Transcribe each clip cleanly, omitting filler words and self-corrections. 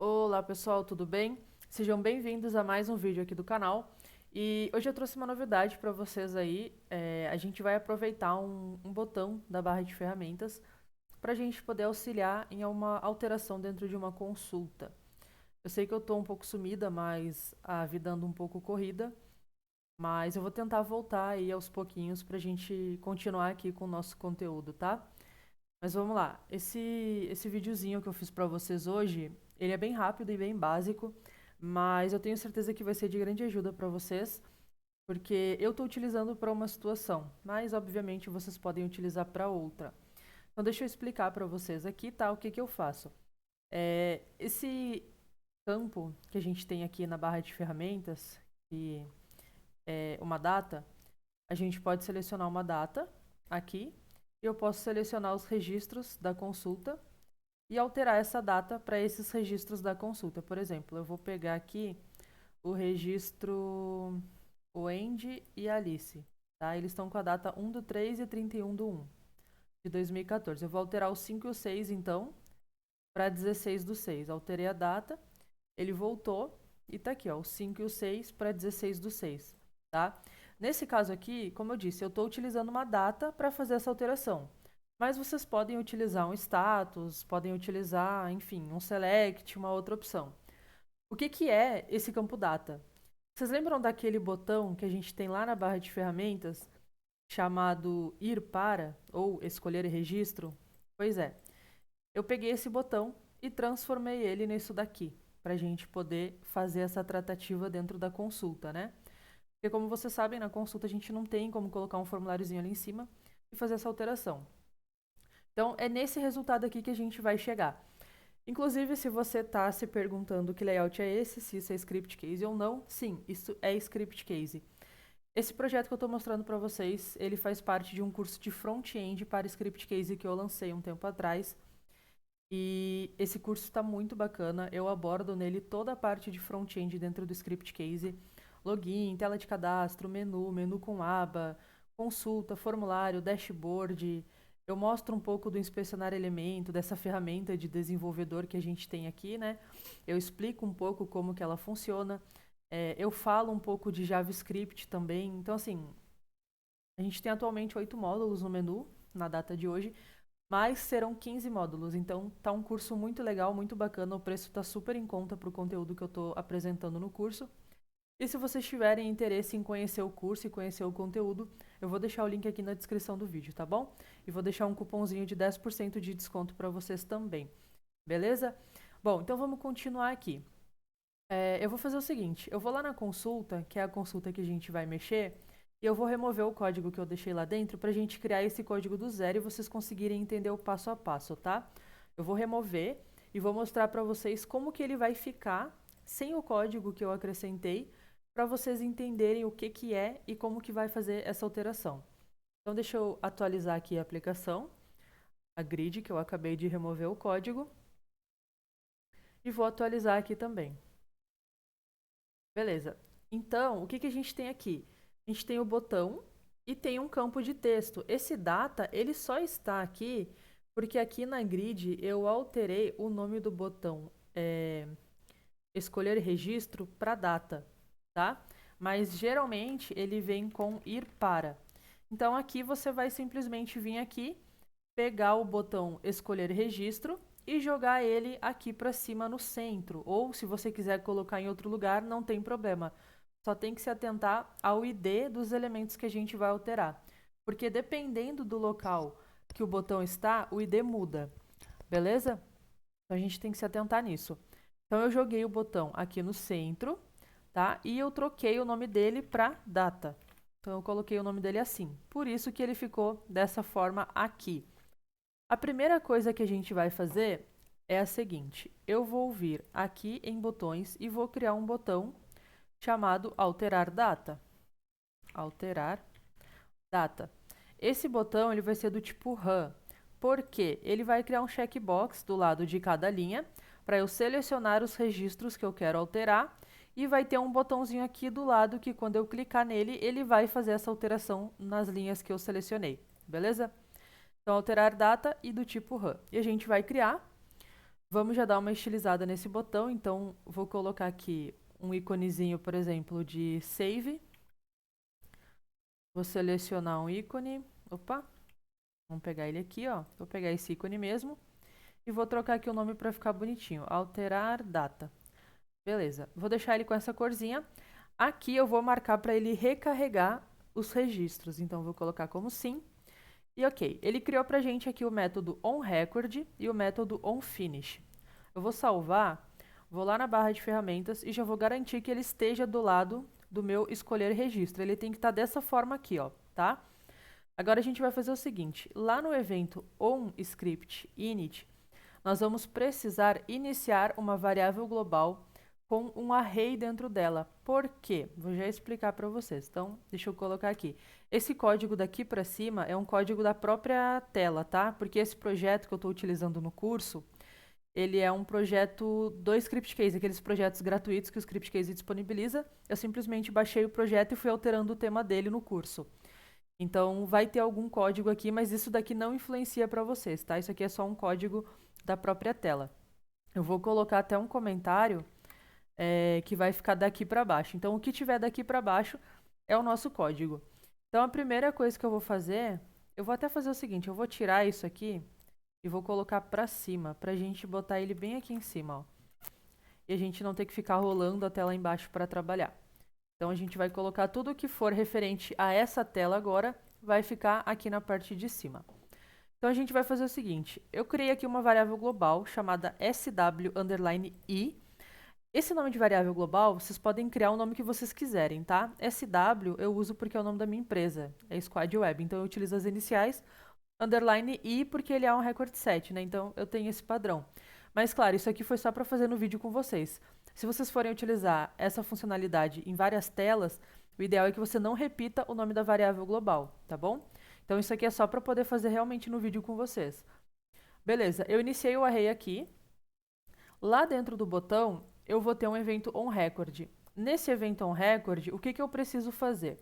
Olá pessoal, tudo bem? Sejam bem-vindos a mais um vídeo aqui do canal. E hoje eu trouxe uma novidade para vocês aí. A gente vai aproveitar um botão da barra de ferramentas para a gente poder auxiliar em uma alteração dentro de uma consulta. Eu sei que eu estou um pouco sumida, mas a vida anda um pouco corrida. Mas eu vou tentar voltar aí aos pouquinhos para a gente continuar aqui com o nosso conteúdo, tá? Mas vamos lá. Esse videozinho que eu fiz para vocês hoje, ele é bem rápido e bem básico, mas eu tenho certeza que vai ser de grande ajuda para vocês, porque eu estou utilizando para uma situação, mas obviamente vocês podem utilizar para outra. Então deixa eu explicar para vocês aqui, tá? O que que eu faço? Esse campo que a gente tem aqui na barra de ferramentas, que é uma data, a gente pode selecionar uma data aqui, e eu posso selecionar os registros da consulta e alterar essa data para esses registros da consulta. Por exemplo, eu vou pegar aqui o registro Wendy e Alice, tá? Eles estão com a data 1/3 e 31/1 de 2014. Eu vou alterar o 5 e o 6, então, para 16/6. Alterei a data, ele voltou e tá aqui, ó, o 5 e o 6 para 16/6, tá? Nesse caso aqui, como eu disse, eu estou utilizando uma data para fazer essa alteração. Mas vocês podem utilizar um status, podem utilizar, enfim, um select, uma outra opção. O que que é esse campo data? Vocês lembram daquele botão que a gente tem lá na barra de ferramentas, chamado ir para, ou escolher registro? Pois é, eu peguei esse botão e transformei ele nisso daqui, para a gente poder fazer essa tratativa dentro da consulta, né? Porque como vocês sabem, na consulta a gente não tem como colocar um formuláriozinho ali em cima e fazer essa alteração. Então, é nesse resultado aqui que a gente vai chegar. Inclusive, se você está se perguntando que layout é esse, se isso é script case ou não, sim, isso é script case. Esse projeto que eu estou mostrando para vocês, ele faz parte de um curso de front-end para script case que eu lancei um tempo atrás. E esse curso está muito bacana. Eu abordo nele toda a parte de front-end dentro do script case. Login, tela de cadastro, menu com aba, consulta, formulário, dashboard. Eu mostro um pouco do inspecionar elemento, dessa ferramenta de desenvolvedor que a gente tem aqui, né? Eu explico um pouco como que ela funciona. Eu falo um pouco de JavaScript também. Então, assim, a gente tem atualmente 8 módulos no menu, na data de hoje, mas serão 15 módulos. Então, tá um curso muito legal, muito bacana. O preço tá super em conta para o conteúdo que eu tô apresentando no curso. E se vocês tiverem interesse em conhecer o curso e conhecer o conteúdo, eu vou deixar o link aqui na descrição do vídeo, tá bom? E vou deixar um cupomzinho de 10% de desconto para vocês também. Beleza? Bom, então vamos continuar aqui. Eu vou fazer o seguinte, eu vou lá na consulta, que é a consulta que a gente vai mexer, e eu vou remover o código que eu deixei lá dentro para a gente criar esse código do zero e vocês conseguirem entender o passo a passo, tá? Eu vou remover e vou mostrar para vocês como que ele vai ficar sem o código que eu acrescentei, para vocês entenderem o que que é e como que vai fazer essa alteração. Então deixa eu atualizar aqui a aplicação, a grid que eu acabei de remover o código, e vou atualizar aqui também. Beleza. Então, o que que a gente tem aqui? A gente tem o botão e tem um campo de texto. Esse data, ele só está aqui porque aqui na grid eu alterei o nome do botão escolher registro para data, tá? Mas geralmente ele vem com ir para. Então aqui você vai simplesmente vir aqui, pegar o botão escolher registro e jogar ele aqui para cima no centro. Ou se você quiser colocar em outro lugar, não tem problema. Só tem que se atentar ao ID dos elementos que a gente vai alterar. Porque dependendo do local que o botão está, o ID muda. Beleza? Então a gente tem que se atentar nisso. Então eu joguei o botão aqui no centro, tá? E eu troquei o nome dele para data. Então eu coloquei o nome dele assim. Por isso que ele ficou dessa forma aqui. A primeira coisa que a gente vai fazer é a seguinte. Eu vou vir aqui em botões e vou criar um botão chamado alterar data. Alterar data. Esse botão ele vai ser do tipo run, porque ele vai criar um checkbox do lado de cada linha para eu selecionar os registros que eu quero alterar e vai ter um botãozinho aqui do lado que quando eu clicar nele, ele vai fazer essa alteração nas linhas que eu selecionei, beleza? Então, alterar data e do tipo run. E a gente vai criar. Vamos já dar uma estilizada nesse botão, então vou colocar aqui um íconezinho, por exemplo, de save. Vou selecionar um ícone. Opa, vamos pegar ele aqui, ó. Vou pegar esse ícone mesmo. E vou trocar aqui o nome para ficar bonitinho. Alterar data. Beleza. Vou deixar ele com essa corzinha. Aqui eu vou marcar para ele recarregar os registros. Então, vou colocar como sim. E ok. Ele criou para a gente aqui o método onRecord e o método onFinish. Eu vou salvar, vou lá na barra de ferramentas e já vou garantir que ele esteja do lado do meu escolher registro. Ele tem que estar dessa forma aqui, ó, tá? Agora a gente vai fazer o seguinte, lá no evento onScriptInit, nós vamos precisar iniciar uma variável global com um array dentro dela. Por quê? Vou já explicar para vocês. Então, deixa eu colocar aqui. Esse código daqui para cima é um código da própria tela, tá? Porque esse projeto que eu estou utilizando no curso, ele é um projeto do Scriptcase, aqueles projetos gratuitos que o Scriptcase disponibiliza. Eu simplesmente baixei o projeto e fui alterando o tema dele no curso. Então, vai ter algum código aqui, mas isso daqui não influencia para vocês, tá? Isso aqui é só um código da própria tela. Eu vou colocar até um comentário que vai ficar daqui para baixo. Então, o que tiver daqui para baixo é o nosso código. Então, a primeira coisa que eu vou fazer, eu vou até fazer o seguinte, eu vou tirar isso aqui e vou colocar para cima, pra gente botar ele bem aqui em cima, ó. E a gente não ter que ficar rolando até lá embaixo para trabalhar. Então, a gente vai colocar tudo que for referente a essa tela agora, vai ficar aqui na parte de cima. Então, a gente vai fazer o seguinte, eu criei aqui uma variável global chamada sw_i. Esse nome de variável global, vocês podem criar o nome que vocês quiserem, tá? SW eu uso porque é o nome da minha empresa, é Squad Web, então eu utilizo as iniciais, underline i porque ele é um record set, né? Então eu tenho esse padrão. Mas claro, isso aqui foi só para fazer no vídeo com vocês. Se vocês forem utilizar essa funcionalidade em várias telas, o ideal é que você não repita o nome da variável global, tá bom? Então isso aqui é só para poder fazer realmente no vídeo com vocês. Beleza, eu iniciei o array aqui. Lá dentro do botão, eu vou ter um evento onRecord. Nesse evento onRecord, o que eu preciso fazer?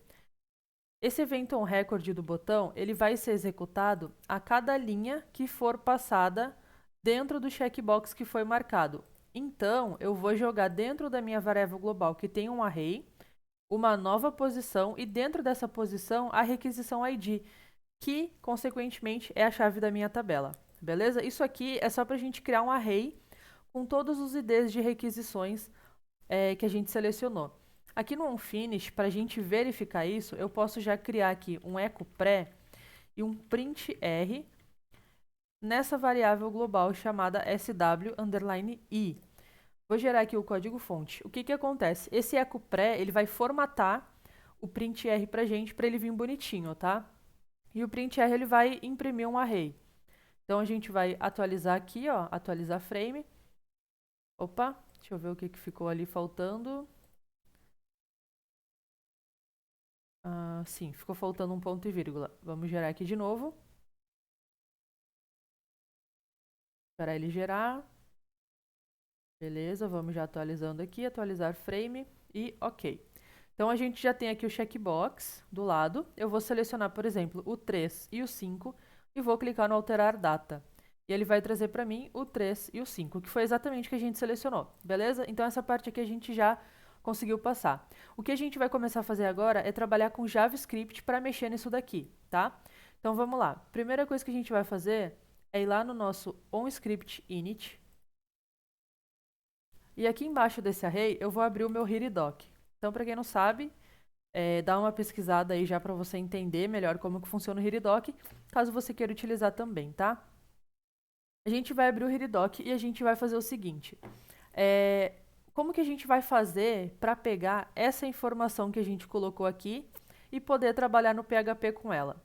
Esse evento onRecord do botão, ele vai ser executado a cada linha que for passada dentro do checkbox que foi marcado. Então, eu vou jogar dentro da minha variável global, que tem um array, uma nova posição, e dentro dessa posição, a requisição ID, que, consequentemente, é a chave da minha tabela. Beleza? Isso aqui é só para a gente criar um array com todos os IDs de requisições que a gente selecionou. Aqui no onFinish, para a gente verificar isso, eu posso já criar aqui um echo pré e um printr nessa variável global chamada sw_i. Vou gerar aqui o código fonte. O que acontece? Esse echo pré, ele vai formatar o printr para a gente, para ele vir bonitinho, tá? E o printr, ele vai imprimir um array. Então, a gente vai atualizar aqui, ó, atualizar frame. Opa, deixa eu ver o que ficou ali faltando. Sim, ficou faltando um ponto e vírgula. Vamos gerar aqui de novo. Esperar ele gerar. Beleza, vamos já atualizando aqui, atualizar frame e ok. Então, a gente já tem aqui o checkbox do lado. Eu vou selecionar, por exemplo, o 3 e o 5 e vou clicar no alterar data. E ele vai trazer para mim o 3 e o 5, que foi exatamente o que a gente selecionou, beleza? Então, essa parte aqui a gente já conseguiu passar. O que a gente vai começar a fazer agora é trabalhar com JavaScript para mexer nisso daqui, tá? Então, vamos lá. Primeira coisa que a gente vai fazer é ir lá no nosso onScriptInit. E aqui embaixo desse array, eu vou abrir o meu HiriDoc. Então, para quem não sabe, dá uma pesquisada aí já para você entender melhor como que funciona o HiriDoc, caso você queira utilizar também, tá? A gente vai abrir o HiriDoc e a gente vai fazer o seguinte. Como que a gente vai fazer para pegar essa informação que a gente colocou aqui e poder trabalhar no PHP com ela?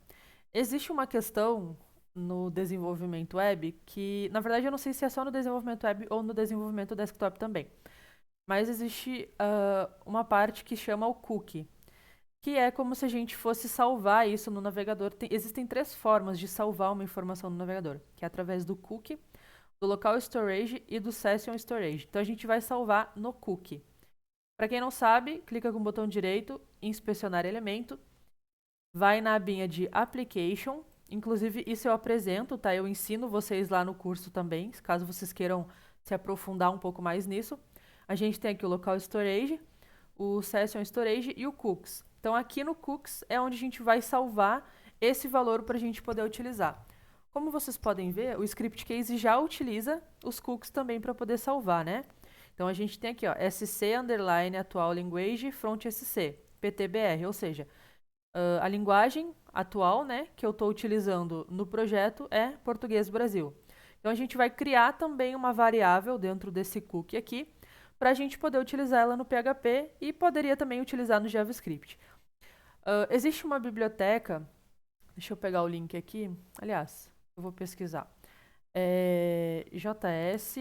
Existe uma questão no desenvolvimento web que, na verdade, eu não sei se é só no desenvolvimento web ou no desenvolvimento desktop também. Mas existe uma parte que chama o cookie, que é como se a gente fosse salvar isso no navegador. Existem 3 formas de salvar uma informação no navegador, que é através do cookie, do local storage e do session storage. Então, a gente vai salvar no cookie. Para quem não sabe, clica com o botão direito, inspecionar elemento, vai na abinha de application. Inclusive, isso eu apresento, tá? Eu ensino vocês lá no curso também, caso vocês queiram se aprofundar um pouco mais nisso. A gente tem aqui o Local Storage, o Session Storage e o Cookies. Então, aqui no Cookies é onde a gente vai salvar esse valor para a gente poder utilizar. Como vocês podem ver, o Script Case já utiliza os cookies também para poder salvar, né? Então, a gente tem aqui, ó, SC underline atual language front SC, PTBR, ou seja, a linguagem atual, né, que eu estou utilizando no projeto é Português Brasil. Então, a gente vai criar também uma variável dentro desse cookie aqui, para a gente poder utilizar ela no PHP e poderia também utilizar no JavaScript. Existe uma biblioteca, deixa eu pegar o link aqui, aliás, eu vou pesquisar. JS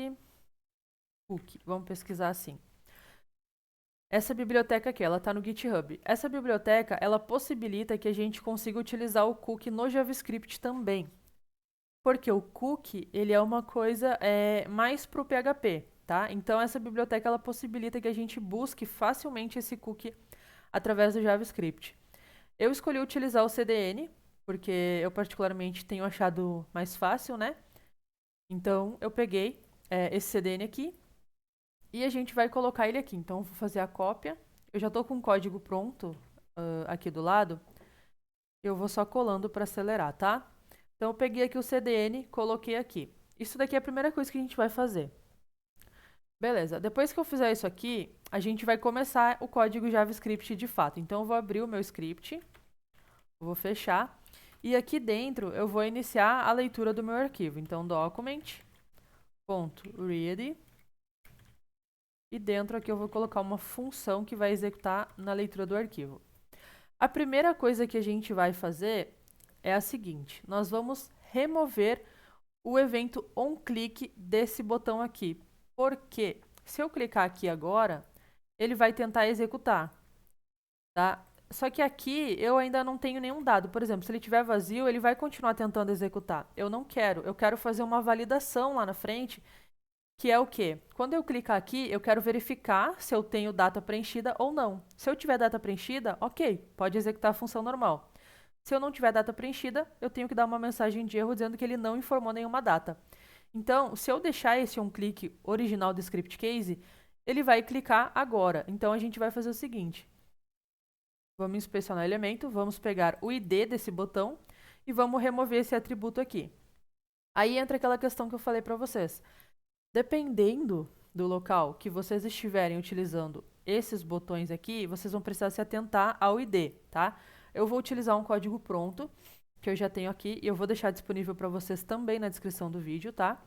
Cookie, vamos pesquisar assim. Essa biblioteca aqui, ela está no GitHub. Essa biblioteca, ela possibilita que a gente consiga utilizar o cookie no JavaScript também. Porque o cookie, ele é uma coisa mais para o PHP, tá? Então, essa biblioteca, ela possibilita que a gente busque facilmente esse cookie através do JavaScript. Eu escolhi utilizar o CDN, porque eu particularmente tenho achado mais fácil, né? Então, eu peguei esse CDN aqui e a gente vai colocar ele aqui. Então, eu vou fazer a cópia. Eu já estou com o código pronto aqui do lado. Eu vou só colando para acelerar, tá? Então, eu peguei aqui o CDN, coloquei aqui. Isso daqui é a primeira coisa que a gente vai fazer. Beleza, depois que eu fizer isso aqui, a gente vai começar o código JavaScript de fato. Então, eu vou abrir o meu script, vou fechar, e aqui dentro eu vou iniciar a leitura do meu arquivo. Então, document.read, e dentro aqui eu vou colocar uma função que vai executar na leitura do arquivo. A primeira coisa que a gente vai fazer é a seguinte: nós vamos remover o evento onClick desse botão aqui. Porque se eu clicar aqui agora, ele vai tentar executar, tá? Só que aqui eu ainda não tenho nenhum dado. Por exemplo, se ele estiver vazio, ele vai continuar tentando executar. Eu não quero. Eu quero fazer uma validação lá na frente, que é o quê? Quando eu clicar aqui, eu quero verificar se eu tenho data preenchida ou não. Se eu tiver data preenchida, ok, pode executar a função normal. Se eu não tiver data preenchida, eu tenho que dar uma mensagem de erro dizendo que ele não informou nenhuma data. Então, se eu deixar esse onClick original do script case, ele vai clicar agora. Então, a gente vai fazer o seguinte. Vamos inspecionar o elemento, vamos pegar o ID desse botão e vamos remover esse atributo aqui. Aí entra aquela questão que eu falei para vocês. Dependendo do local que vocês estiverem utilizando esses botões aqui, vocês vão precisar se atentar ao ID, tá? Eu vou utilizar um código pronto, que eu já tenho aqui, e eu vou deixar disponível para vocês também na descrição do vídeo, tá?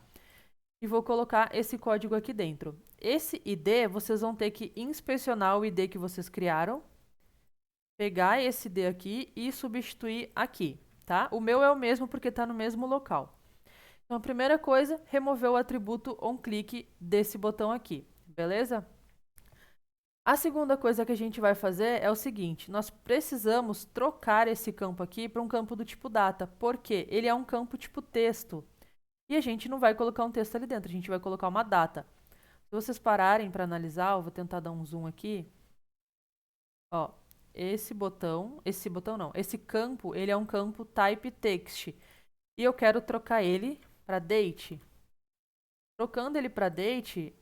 E vou colocar esse código aqui dentro. Esse ID, vocês vão ter que inspecionar o ID que vocês criaram, pegar esse ID aqui e substituir aqui, tá? O meu é o mesmo porque está no mesmo local. Então, a primeira coisa, remover o atributo onClick desse botão aqui, beleza? A segunda coisa que a gente vai fazer é o seguinte: nós precisamos trocar esse campo aqui para um campo do tipo data, porque ele é um campo tipo texto. E a gente não vai colocar um texto ali dentro, a gente vai colocar uma data. Se vocês pararem para analisar, eu vou tentar dar um zoom aqui. Ó, esse campo, ele é um campo type text. E eu quero trocar ele para date. Trocando ele para date,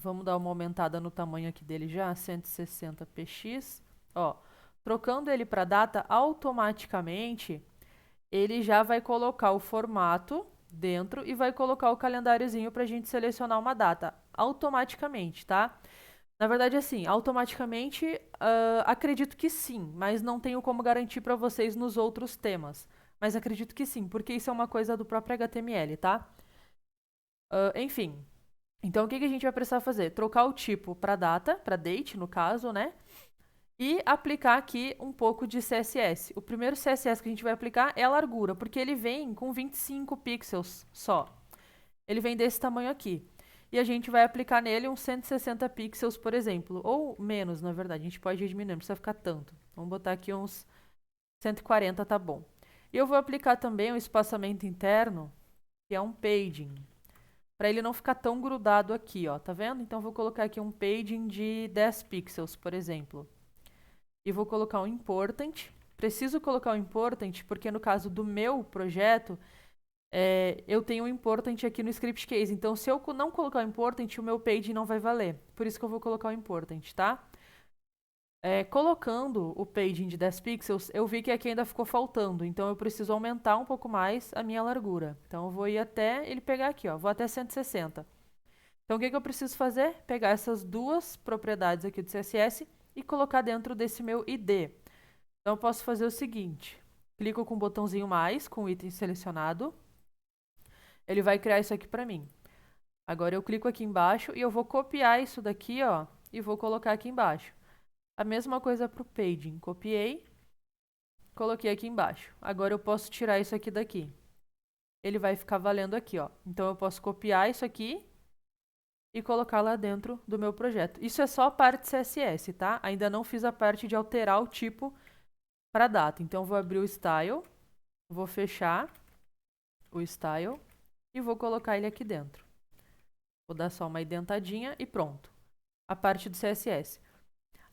vamos dar uma aumentada no tamanho aqui dele já, 160 px. Ó, trocando ele para data, automaticamente ele já vai colocar o formato dentro e vai colocar o calendáriozinho para a gente selecionar uma data automaticamente, tá? Na verdade, assim, automaticamente, acredito que sim, mas não tenho como garantir para vocês nos outros temas. Mas acredito que sim, porque isso é uma coisa do próprio HTML, tá? Enfim, então o que a gente vai precisar fazer? Trocar o tipo para data, para date, no caso, né? E aplicar aqui um pouco de CSS. O primeiro CSS que a gente vai aplicar é a largura, porque ele vem com 25 pixels só. Ele vem desse tamanho aqui. E a gente vai aplicar nele uns 160 pixels, por exemplo. Ou menos, na verdade. A gente pode ir diminuindo, não precisa ficar tanto. Vamos botar aqui uns 140, tá bom. E eu vou aplicar também um espaçamento interno, que é um padding, para ele não ficar tão grudado aqui, ó. Tá vendo? Então, eu vou colocar aqui um padding de 10 pixels, por exemplo. E vou colocar um important. Preciso colocar um important porque no caso do meu projeto, eu tenho um important aqui no script case. Então, se eu não colocar o important, o meu page não vai valer. Por isso que eu vou colocar o important, tá? Colocando o paging de 10 pixels, eu vi que aqui ainda ficou faltando. Então, eu preciso aumentar um pouco mais a minha largura. Então, eu vou ir até ele pegar aqui, ó. Vou até 160. Então, o que eu preciso fazer? Pegar essas duas propriedades aqui do CSS e colocar dentro desse meu ID. Então, eu posso fazer o seguinte. Clico com o botãozinho mais, com o item selecionado. Ele vai criar isso aqui para mim. Agora, eu clico aqui embaixo e eu vou copiar isso daqui, ó, e vou colocar aqui embaixo. A mesma coisa para o paging. Copiei, coloquei aqui embaixo. Agora, eu posso tirar isso aqui daqui. Ele vai ficar valendo aqui, ó. Então, eu posso copiar isso aqui e colocar lá dentro do meu projeto. Isso é só a parte CSS, tá? Ainda não fiz a parte de alterar o tipo para data. Então, eu vou abrir o style, vou fechar o style e vou colocar ele aqui dentro. Vou dar só uma indentadinha e pronto. A parte do CSS.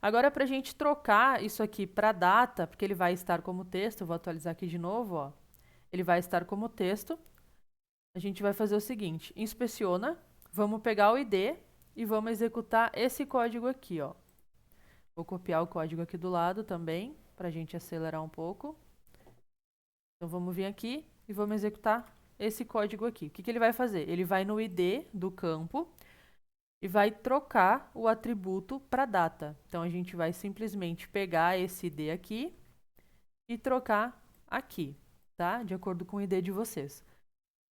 Agora, para a gente trocar isso aqui para data, porque ele vai estar como texto, eu vou atualizar aqui de novo, ó. Ele vai estar como texto. A gente vai fazer o seguinte, inspeciona, vamos pegar o ID e vamos executar esse código aqui, ó. Vou copiar o código aqui do lado também, para a gente acelerar um pouco. Então, vamos vir aqui e vamos executar esse código aqui. O que ele vai fazer? Ele vai no ID do campo e vai trocar o atributo para data. Então, a gente vai simplesmente pegar esse ID aqui e trocar aqui, tá? De acordo com o ID de vocês.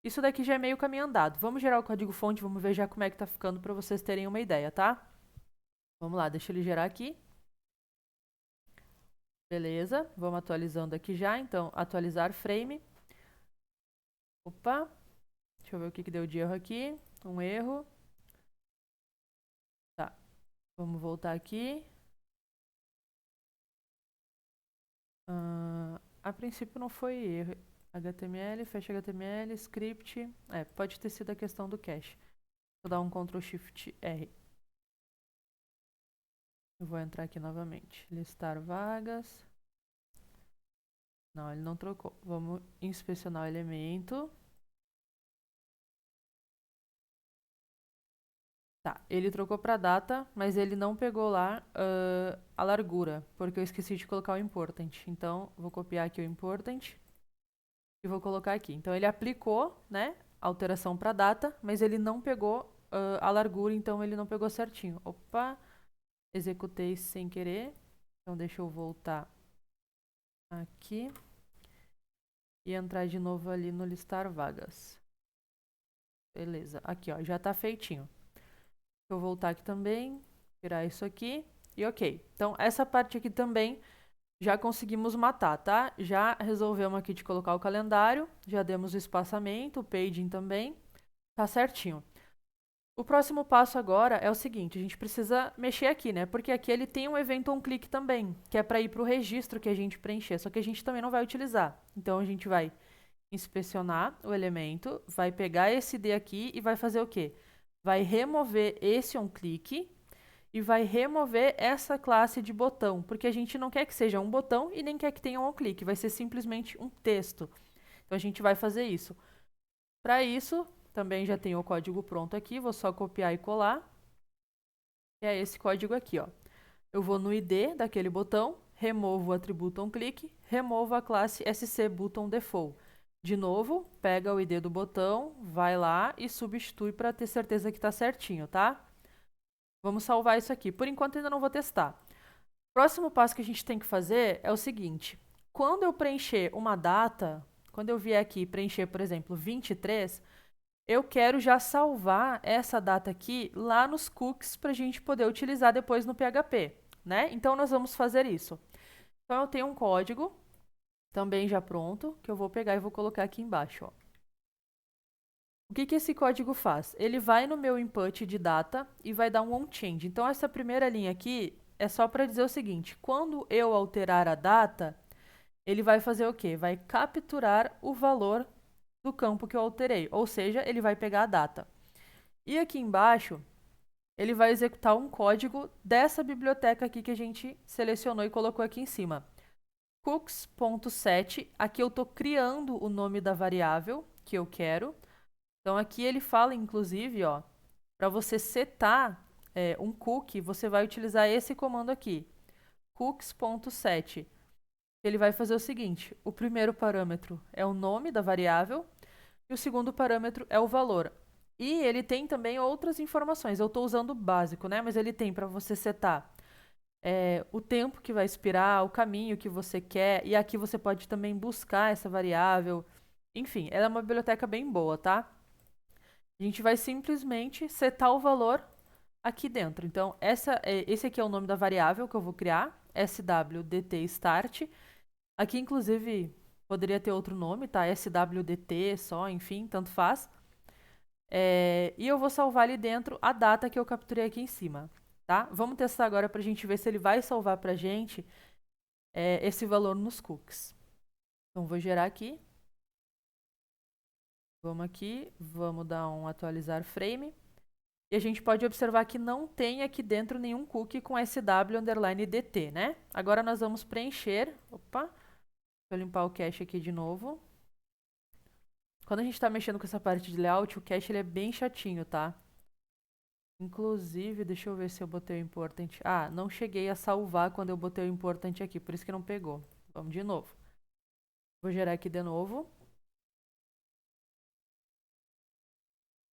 Isso daqui já é meio caminho andado. Vamos gerar o código-fonte, vamos ver já como é que tá ficando para vocês terem uma ideia, tá? Vamos lá, deixa ele gerar aqui. Beleza, vamos atualizando aqui já. Então, atualizar frame. Opa, deixa eu ver o que deu de erro aqui. Um erro. Tá, vamos voltar aqui. A princípio não foi erro. HTML, fecha HTML, script. Pode ter sido a questão do cache. Vou dar um Ctrl Shift R. Eu vou entrar aqui novamente. Listar vagas. Não, ele não trocou. Vamos inspecionar o elemento. Tá, ele trocou para data, mas ele não pegou lá a largura, porque eu esqueci de colocar o important. Então, vou copiar aqui o important e vou colocar aqui. Então, ele aplicou, né, a alteração para data, mas ele não pegou a largura, então ele não pegou certinho. Opa, executei sem querer. Então, deixa eu voltar aqui e entrar de novo ali no listar vagas. Beleza, aqui ó, já tá feitinho. Deixa eu voltar aqui também, tirar isso aqui e ok. Então, essa parte aqui também já conseguimos matar, tá? Já resolvemos aqui de colocar o calendário, já demos o espaçamento, o paging também, tá certinho. O próximo passo agora é o seguinte, a gente precisa mexer aqui, né? Porque aqui ele tem um evento onClick também, que é para ir para o registro que a gente preencher, só que a gente também não vai utilizar. Então, a gente vai inspecionar o elemento, vai pegar esse ID aqui e vai fazer o quê? Vai remover esse onClick e vai remover essa classe de botão, porque a gente não quer que seja um botão e nem quer que tenha um onClick, vai ser simplesmente um texto. Então, a gente vai fazer isso. Para isso, também já tenho o código pronto aqui, vou só copiar e colar. E é esse código aqui, ó. Eu vou no ID daquele botão, removo o atributo onClick, removo a classe scButtonDefault. De novo, pega o ID do botão, vai lá e substitui para ter certeza que está certinho, tá? Vamos salvar isso aqui. Por enquanto, ainda não vou testar. O próximo passo que a gente tem que fazer é o seguinte. Quando eu preencher uma data, quando eu vier aqui preencher, por exemplo, 23, eu quero já salvar essa data aqui lá nos cookies para a gente poder utilizar depois no PHP, né? Então, nós vamos fazer isso. Então, eu tenho um código também já pronto, que eu vou pegar e vou colocar aqui embaixo, ó. O que esse código faz? Ele vai no meu input de data e vai dar um onChange. Então, essa primeira linha aqui é só para dizer o seguinte, quando eu alterar a data, ele vai fazer o quê? Vai capturar o valor do campo que eu alterei, ou seja, ele vai pegar a data. E aqui embaixo, ele vai executar um código dessa biblioteca aqui que a gente selecionou e colocou aqui em cima. Cooks.set, aqui eu estou criando o nome da variável, que eu quero. Então aqui ele fala, inclusive, ó, para você setar um cookie, você vai utilizar esse comando aqui, cookies.set. Ele vai fazer o seguinte: o primeiro parâmetro é o nome da variável e o segundo parâmetro é o valor. E ele tem também outras informações. Eu estou usando o básico, né? Mas ele tem para você setar o tempo que vai expirar, o caminho que você quer, e aqui você pode também buscar essa variável. Enfim, ela é uma biblioteca bem boa, tá? A gente vai simplesmente setar o valor aqui dentro. Então, esse aqui é o nome da variável que eu vou criar, swdtstart. Aqui, inclusive, poderia ter outro nome, tá? swdt só, enfim, tanto faz. E eu vou salvar ali dentro a data que eu capturei aqui em cima, tá? Vamos testar agora para a gente ver se ele vai salvar para a gente esse valor nos cookies. Então, vou gerar aqui. Vamos aqui, vamos dar um atualizar frame. E a gente pode observar que não tem aqui dentro nenhum cookie com sw_dt, né? Agora nós vamos preencher. Opa, deixa eu limpar o cache aqui de novo. Quando a gente está mexendo com essa parte de layout, o cache ele é bem chatinho, tá? Inclusive, deixa eu ver se eu botei o important. Ah, não cheguei a salvar quando eu botei o important aqui, por isso que não pegou. Vamos de novo. Vou gerar aqui de novo.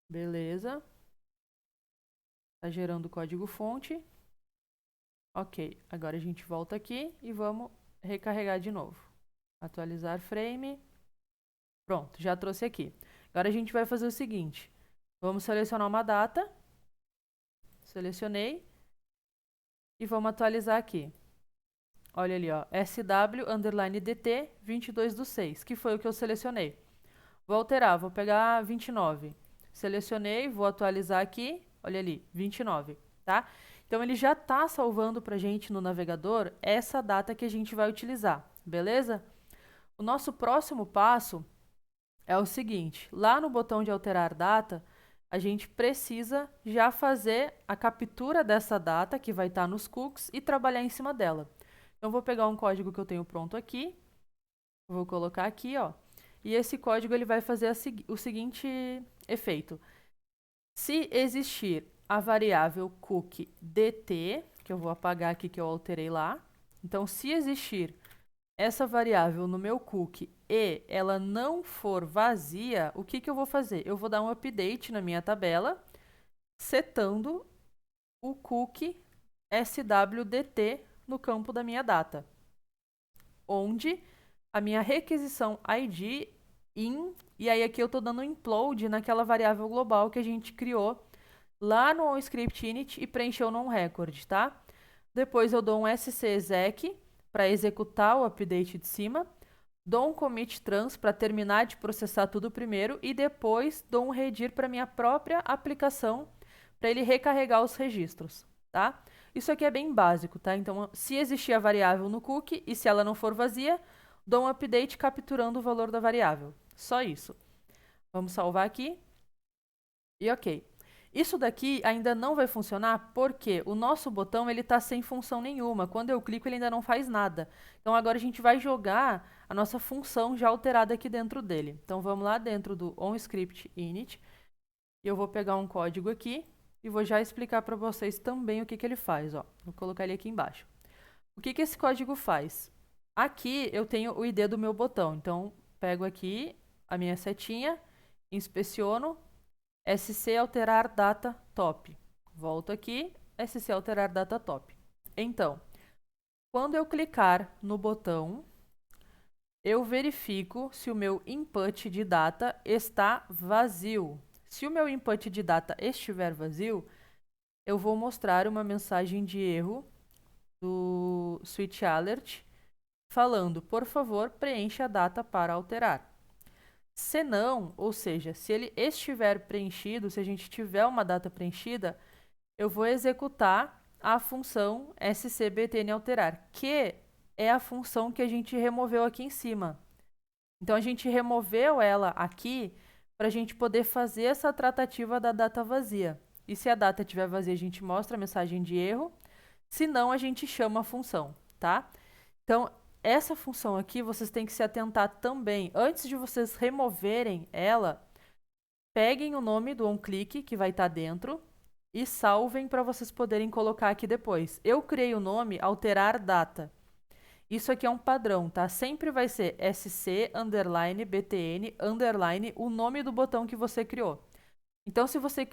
Beleza. Tá gerando o código fonte. Ok, agora a gente volta aqui e vamos recarregar de novo. Atualizar frame. Pronto, já trouxe aqui. Agora a gente vai fazer o seguinte. Vamos selecionar uma data. Selecionei. E vamos atualizar aqui. Olha ali, ó. SW_DT 22/6, que foi o que eu selecionei. Vou alterar, vou pegar 29. Selecionei, vou atualizar aqui. Olha ali, 29, tá? Então, ele já está salvando para a gente no navegador essa data que a gente vai utilizar, beleza? O nosso próximo passo é o seguinte. Lá no botão de alterar data, a gente precisa já fazer a captura dessa data, que vai estar nos cookies, e trabalhar em cima dela. Então, vou pegar um código que eu tenho pronto aqui. Vou colocar aqui, ó. E esse código ele vai fazer o seguinte efeito. Se existir a variável cookie dt, que eu vou apagar aqui que eu alterei lá. Então, se existir essa variável no meu cookie e ela não for vazia, o que eu vou fazer? Eu vou dar um update na minha tabela, setando o cookie swdt no campo da minha data, onde a minha requisição id in, e aí aqui eu estou dando um implode naquela variável global que a gente criou lá no script init e preencheu num record, tá? Depois eu dou um scexec para executar o update de cima, dou um commit trans para terminar de processar tudo primeiro e depois dou um redir para minha própria aplicação para ele recarregar os registros, tá? Isso aqui é bem básico, tá? Então, se existir a variável no cookie e se ela não for vazia, dou um update capturando o valor da variável. Só isso. Vamos salvar aqui. E ok. Isso daqui ainda não vai funcionar porque o nosso botão ele está sem função nenhuma. Quando eu clico, ele ainda não faz nada. Então, agora a gente vai jogar a nossa função já alterada aqui dentro dele. Então, vamos lá dentro do onScriptInit. E eu vou pegar um código aqui e vou já explicar para vocês também o que ele faz. Ó. Vou colocar ele aqui embaixo. O que esse código faz? Aqui eu tenho o ID do meu botão. Então, pego aqui a minha setinha, inspeciono, SC alterar data top. Volto aqui, SC alterar data top. Então, quando eu clicar no botão, eu verifico se o meu input de data está vazio. Se o meu input de data estiver vazio, eu vou mostrar uma mensagem de erro do switch alert falando, por favor, preencha a data para alterar. Se não, ou seja, se ele estiver preenchido, se a gente tiver uma data preenchida, eu vou executar a função scbtnalterar, que é a função que a gente removeu aqui em cima. Então, a gente removeu ela aqui para a gente poder fazer essa tratativa da data vazia. E se a data estiver vazia, a gente mostra a mensagem de erro. Se não, a gente chama a função, tá? Então, essa função aqui vocês têm que se atentar também. Antes de vocês removerem ela, peguem o nome do onClick que vai estar dentro e salvem para vocês poderem colocar aqui depois. Eu criei o nome alterar data. Isso aqui é um padrão, tá? Sempre vai ser SC, underline, BTN, underline, o nome do botão que você criou. Então, se você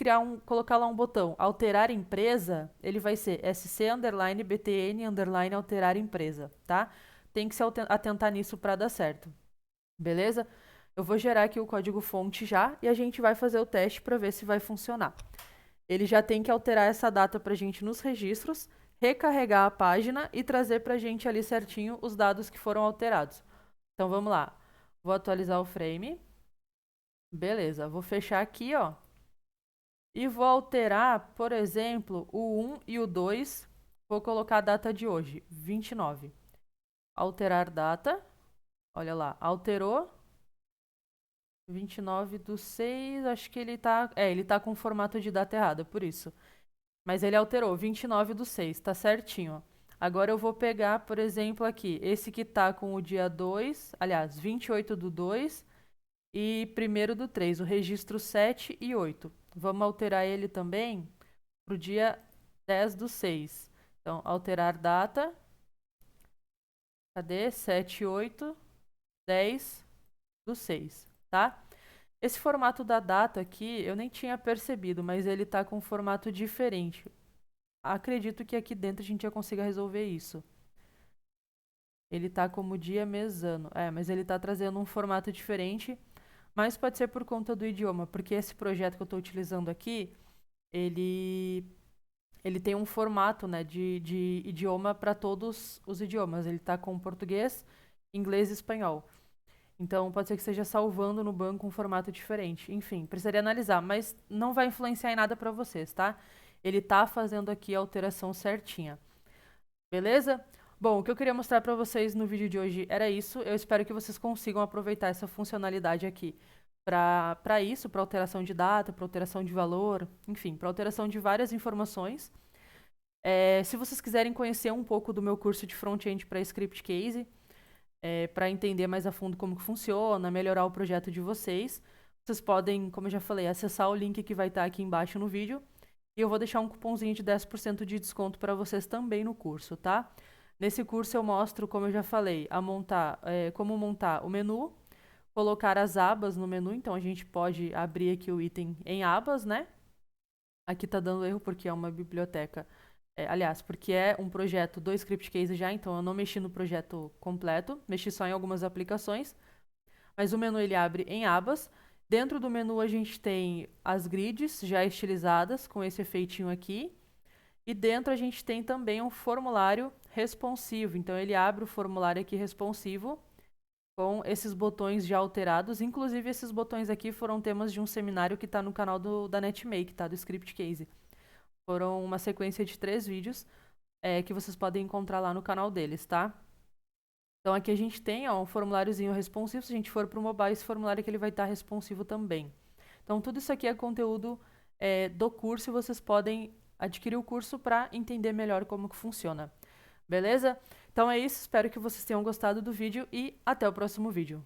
colocar lá um botão alterar empresa, ele vai ser SC, underline, BTN, underline, alterar empresa, tá? Tem que se atentar nisso para dar certo. Beleza? Eu vou gerar aqui o código fonte já e a gente vai fazer o teste para ver se vai funcionar. Ele já tem que alterar essa data para a gente nos registros, recarregar a página e trazer para a gente ali certinho os dados que foram alterados. Então vamos lá. Vou atualizar o frame. Beleza, vou fechar aqui, ó. E vou alterar, por exemplo, o 1 e o 2. Vou colocar a data de hoje, 29. Alterar data. Olha lá, alterou. 29/6, acho que ele tá... ele tá com o formato de data errado, por isso. Mas ele alterou, 29/6, tá certinho. Agora eu vou pegar, por exemplo, aqui, esse que tá com o dia 2, aliás, 28/2 e 1º/3, o registro 7 e 8. Vamos alterar ele também pro dia 10/6. Então, alterar data. Cadê? 7, 8, 10/6, tá? Esse formato da data aqui, eu nem tinha percebido, mas ele tá com um formato diferente. Acredito que aqui dentro a gente já consiga resolver isso. Ele tá como dia, mês, ano. Mas ele tá trazendo um formato diferente, mas pode ser por conta do idioma, porque esse projeto que eu tô utilizando aqui, ele tem um formato, né, de idioma para todos os idiomas. Ele tá com português, inglês e espanhol. Então, pode ser que esteja salvando no banco um formato diferente. Enfim, precisaria analisar, mas não vai influenciar em nada para vocês, tá? Ele tá fazendo aqui a alteração certinha. Beleza? Bom, o que eu queria mostrar para vocês no vídeo de hoje era isso. Eu espero que vocês consigam aproveitar essa funcionalidade aqui para isso, para alteração de data, para alteração de valor, enfim, para alteração de várias informações. Se vocês quiserem conhecer um pouco do meu curso de front-end para Script Case, para entender mais a fundo como que funciona, melhorar o projeto de vocês, vocês podem, como eu já falei, acessar o link que vai estar aqui embaixo no vídeo. E eu vou deixar um cupomzinho de 10% de desconto para vocês também no curso, tá? Nesse curso eu mostro, como eu já falei, como montar o menu, colocar as abas no menu. Então a gente pode abrir aqui o item em abas, né? Aqui tá dando erro porque é uma biblioteca. Aliás, porque é um projeto do Script Case já, então eu não mexi no projeto completo, mexi só em algumas aplicações. Mas o menu ele abre em abas. Dentro do menu a gente tem as grids já estilizadas com esse efeitinho aqui. E dentro a gente tem também um formulário responsivo. Então ele abre o formulário aqui responsivo com esses botões já alterados. Inclusive esses botões aqui foram temas de um seminário que está no canal da NetMake, tá? Do Script Case. Foram uma sequência de 3 vídeos que vocês podem encontrar lá no canal deles, tá? Então aqui a gente tem um formuláriozinho responsivo. Se a gente for para o mobile, esse formulário aqui ele vai estar responsivo também. Então tudo isso aqui é conteúdo do curso e vocês podem adquirir o curso para entender melhor como que funciona. Beleza? Então é isso, espero que vocês tenham gostado do vídeo e até o próximo vídeo.